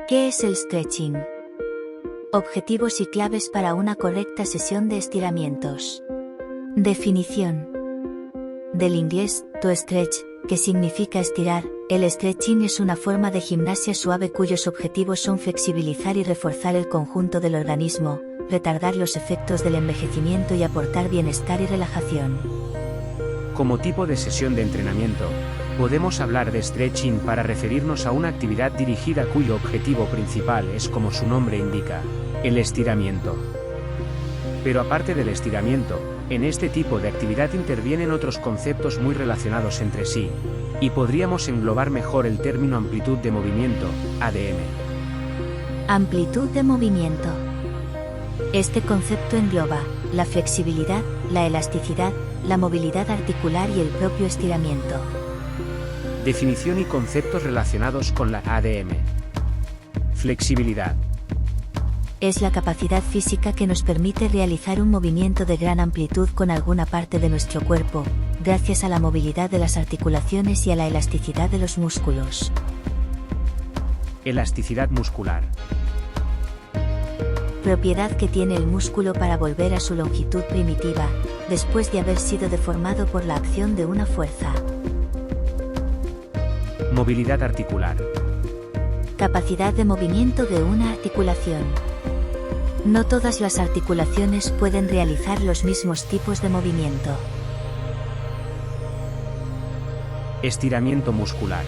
¿Qué es el stretching? Objetivos y claves para una correcta sesión de estiramientos. Definición. Del inglés, to stretch, que significa estirar, el stretching es una forma de gimnasia suave cuyos objetivos son flexibilizar y reforzar el conjunto del organismo, retardar los efectos del envejecimiento y aportar bienestar y relajación. Como tipo de sesión de entrenamiento, podemos hablar de stretching para referirnos a una actividad dirigida cuyo objetivo principal es, como su nombre indica, el estiramiento. Pero aparte del estiramiento, en este tipo de actividad intervienen otros conceptos muy relacionados entre sí, y podríamos englobar mejor el término amplitud de movimiento, ADM. Amplitud de movimiento. Este concepto engloba la flexibilidad, la elasticidad, la movilidad articular y el propio estiramiento. Definición y conceptos relacionados con la ADM. Flexibilidad. Es la capacidad física que nos permite realizar un movimiento de gran amplitud con alguna parte de nuestro cuerpo, gracias a la movilidad de las articulaciones y a la elasticidad de los músculos. Elasticidad muscular. Propiedad que tiene el músculo para volver a su longitud primitiva, después de haber sido deformado por la acción de una fuerza. Movilidad articular. Capacidad de movimiento de una articulación. No todas las articulaciones pueden realizar los mismos tipos de movimiento. Estiramiento muscular.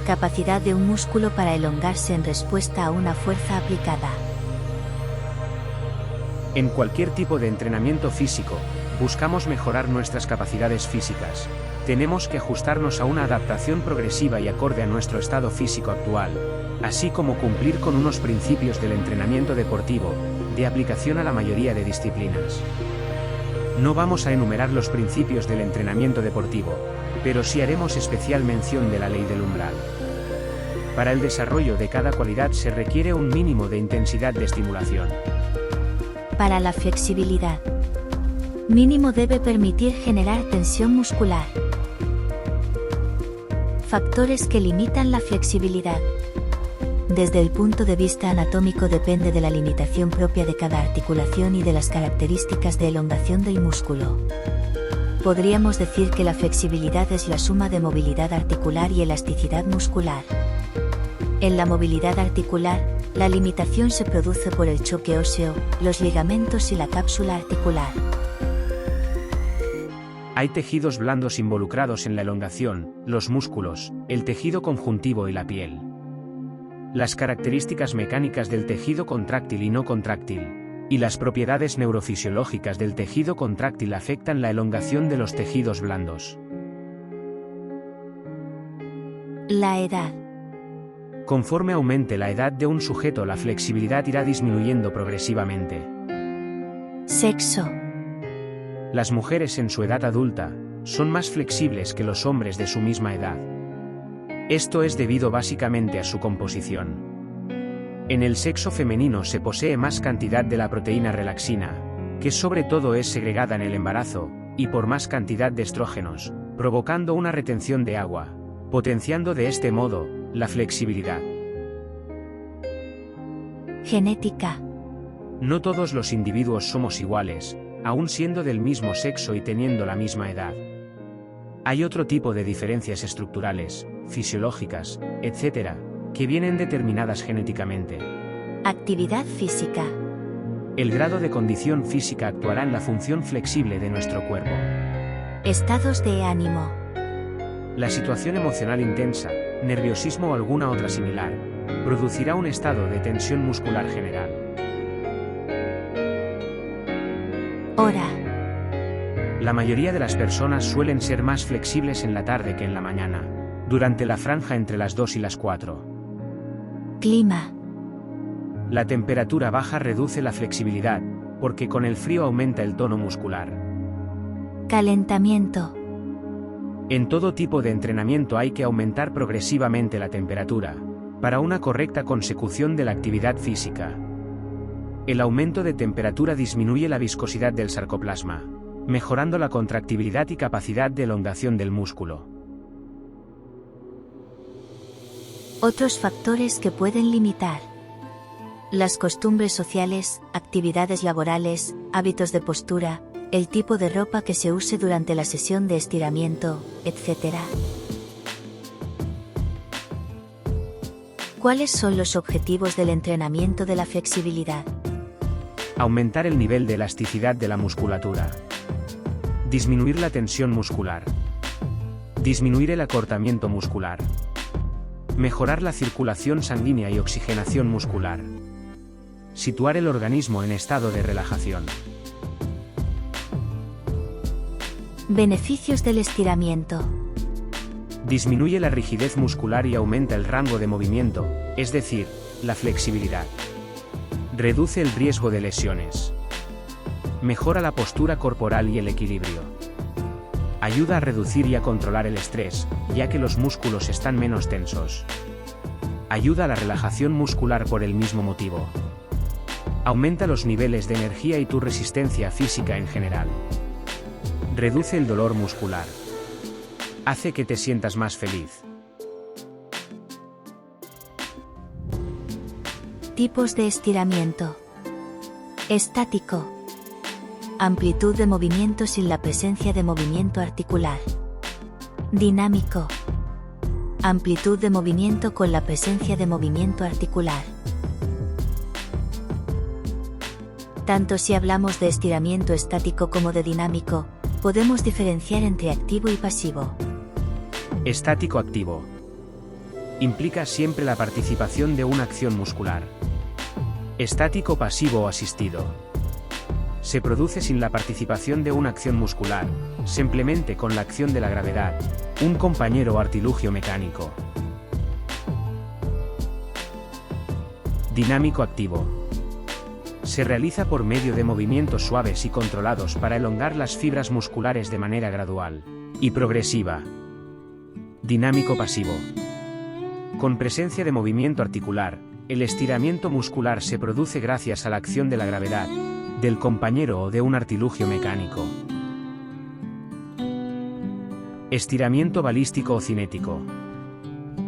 Capacidad de un músculo para elongarse en respuesta a una fuerza aplicada. En cualquier tipo de entrenamiento físico, buscamos mejorar nuestras capacidades físicas. Tenemos que ajustarnos a una adaptación progresiva y acorde a nuestro estado físico actual, así como cumplir con unos principios del entrenamiento deportivo, de aplicación a la mayoría de disciplinas. No vamos a enumerar los principios del entrenamiento deportivo, pero sí haremos especial mención de la ley del umbral. Para el desarrollo de cada cualidad se requiere un mínimo de intensidad de estimulación. Para la flexibilidad. Mínimo debe permitir generar tensión muscular. Factores que limitan la flexibilidad. Desde el punto de vista anatómico depende de la limitación propia de cada articulación y de las características de elongación del músculo. Podríamos decir que la flexibilidad es la suma de movilidad articular y elasticidad muscular. En la movilidad articular, la limitación se produce por el choque óseo, los ligamentos y la cápsula articular. Hay tejidos blandos involucrados en la elongación, los músculos, el tejido conjuntivo y la piel. Las características mecánicas del tejido contráctil y no contráctil, y las propiedades neurofisiológicas del tejido contráctil afectan la elongación de los tejidos blandos. La edad. Conforme aumente la edad de un sujeto, la flexibilidad irá disminuyendo progresivamente. Sexo. Las mujeres en su edad adulta son más flexibles que los hombres de su misma edad. Esto es debido básicamente a su composición. En el sexo femenino se posee más cantidad de la proteína relaxina, que sobre todo es segregada en el embarazo, y por más cantidad de estrógenos, provocando una retención de agua, potenciando de este modo la flexibilidad. Genética. No todos los individuos somos iguales, aun siendo del mismo sexo y teniendo la misma edad. Hay otro tipo de diferencias estructurales, fisiológicas, etc., que vienen determinadas genéticamente. Actividad física. El grado de condición física actuará en la función flexible de nuestro cuerpo. Estados de ánimo. La situación emocional intensa, nerviosismo o alguna otra similar, producirá un estado de tensión muscular general. Hora. La mayoría de las personas suelen ser más flexibles en la tarde que en la mañana, durante la franja entre las 2 y las 4. Clima. La temperatura baja reduce la flexibilidad, porque con el frío aumenta el tono muscular. Calentamiento. En todo tipo de entrenamiento hay que aumentar progresivamente la temperatura, para una correcta consecución de la actividad física. El aumento de temperatura disminuye la viscosidad del sarcoplasma, mejorando la contractibilidad y capacidad de elongación del músculo. Otros factores que pueden limitar: las costumbres sociales, actividades laborales, hábitos de postura, el tipo de ropa que se use durante la sesión de estiramiento, etc. ¿Cuáles son los objetivos del entrenamiento de la flexibilidad? Aumentar el nivel de elasticidad de la musculatura. Disminuir la tensión muscular. Disminuir el acortamiento muscular. Mejorar la circulación sanguínea y oxigenación muscular. Situar el organismo en estado de relajación. Beneficios del estiramiento. Disminuye la rigidez muscular y aumenta el rango de movimiento, es decir, la flexibilidad. Reduce el riesgo de lesiones. Mejora la postura corporal y el equilibrio. Ayuda a reducir y a controlar el estrés, ya que los músculos están menos tensos. Ayuda a la relajación muscular por el mismo motivo. Aumenta los niveles de energía y tu resistencia física en general. Reduce el dolor muscular. Hace que te sientas más feliz. Tipos de estiramiento. Estático. Amplitud de movimiento sin la presencia de movimiento articular. Dinámico. Amplitud de movimiento con la presencia de movimiento articular. Tanto si hablamos de estiramiento estático como de dinámico, podemos diferenciar entre activo y pasivo. Estático-activo. Implica siempre la participación de una acción muscular. Estático-pasivo o asistido. Se produce sin la participación de una acción muscular, simplemente con la acción de la gravedad, un compañero o artilugio mecánico. Dinámico-activo. Se realiza por medio de movimientos suaves y controlados para elongar las fibras musculares de manera gradual y progresiva. Dinámico pasivo. Con presencia de movimiento articular, el estiramiento muscular se produce gracias a la acción de la gravedad, del compañero o de un artilugio mecánico. Estiramiento balístico o cinético.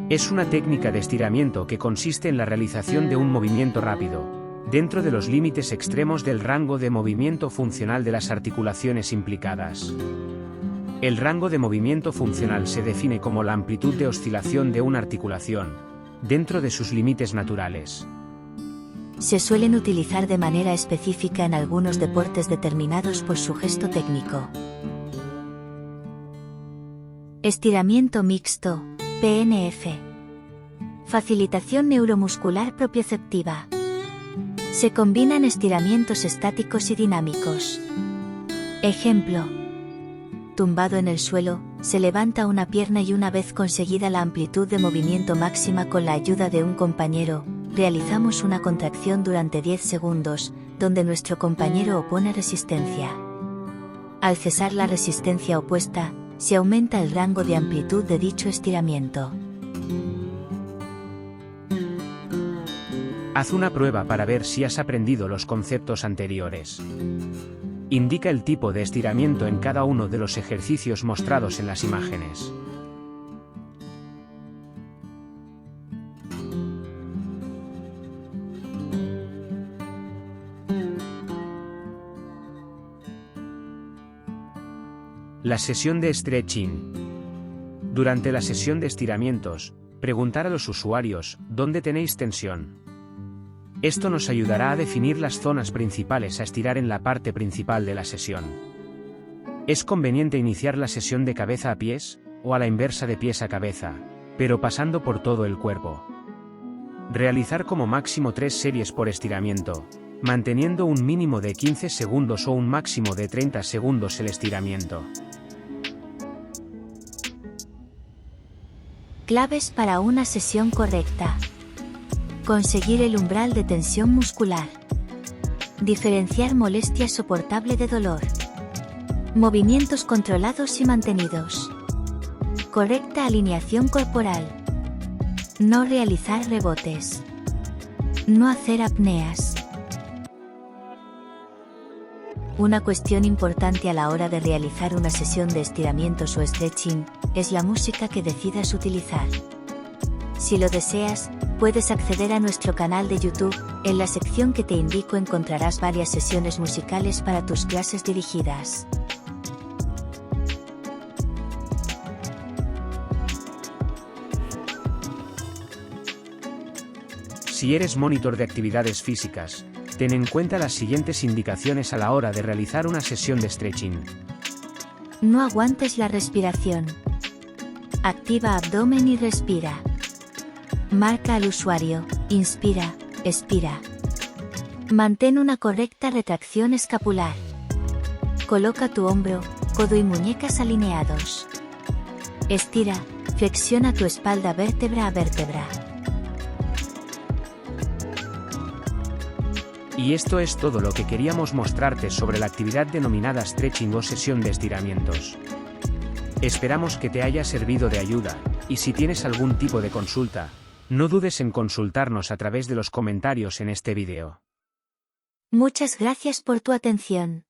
Es una técnica de estiramiento que consiste en la realización de un movimiento rápido, dentro de los límites extremos del rango de movimiento funcional de las articulaciones implicadas. El rango de movimiento funcional se define como la amplitud de oscilación de una articulación, dentro de sus límites naturales. Se suelen utilizar de manera específica en algunos deportes determinados por su gesto técnico. Estiramiento mixto, PNF. Facilitación neuromuscular propioceptiva. Se combinan estiramientos estáticos y dinámicos. Ejemplo. Tumbado en el suelo, se levanta una pierna y una vez conseguida la amplitud de movimiento máxima con la ayuda de un compañero, realizamos una contracción durante 10 segundos, donde nuestro compañero opone resistencia. Al cesar la resistencia opuesta, se aumenta el rango de amplitud de dicho estiramiento. Haz una prueba para ver si has aprendido los conceptos anteriores. Indica el tipo de estiramiento en cada uno de los ejercicios mostrados en las imágenes. La sesión de stretching. Durante la sesión de estiramientos, preguntar a los usuarios, ¿dónde tenéis tensión? Esto nos ayudará a definir las zonas principales a estirar en la parte principal de la sesión. Es conveniente iniciar la sesión de cabeza a pies, o a la inversa de pies a cabeza, pero pasando por todo el cuerpo. Realizar como máximo 3 series por estiramiento, manteniendo un mínimo de 15 segundos o un máximo de 30 segundos el estiramiento. Claves para una sesión correcta. Conseguir el umbral de tensión muscular. Diferenciar molestia soportable de dolor. Movimientos controlados y mantenidos. Correcta alineación corporal. No realizar rebotes. No hacer apneas. Una cuestión importante a la hora de realizar una sesión de estiramientos o stretching, es la música que decidas utilizar. Si lo deseas, puedes acceder a nuestro canal de YouTube. En la sección que te indico encontrarás varias sesiones musicales para tus clases dirigidas. Si eres monitor de actividades físicas, ten en cuenta las siguientes indicaciones a la hora de realizar una sesión de stretching. No aguantes la respiración. Activa abdomen y respira. Marca al usuario, inspira, expira. Mantén una correcta retracción escapular. Coloca tu hombro, codo y muñecas alineados. Estira, flexiona tu espalda vértebra a vértebra. Y esto es todo lo que queríamos mostrarte sobre la actividad denominada stretching o sesión de estiramientos. Esperamos que te haya servido de ayuda, y si tienes algún tipo de consulta, no dudes en consultarnos a través de los comentarios en este vídeo. Muchas gracias por tu atención.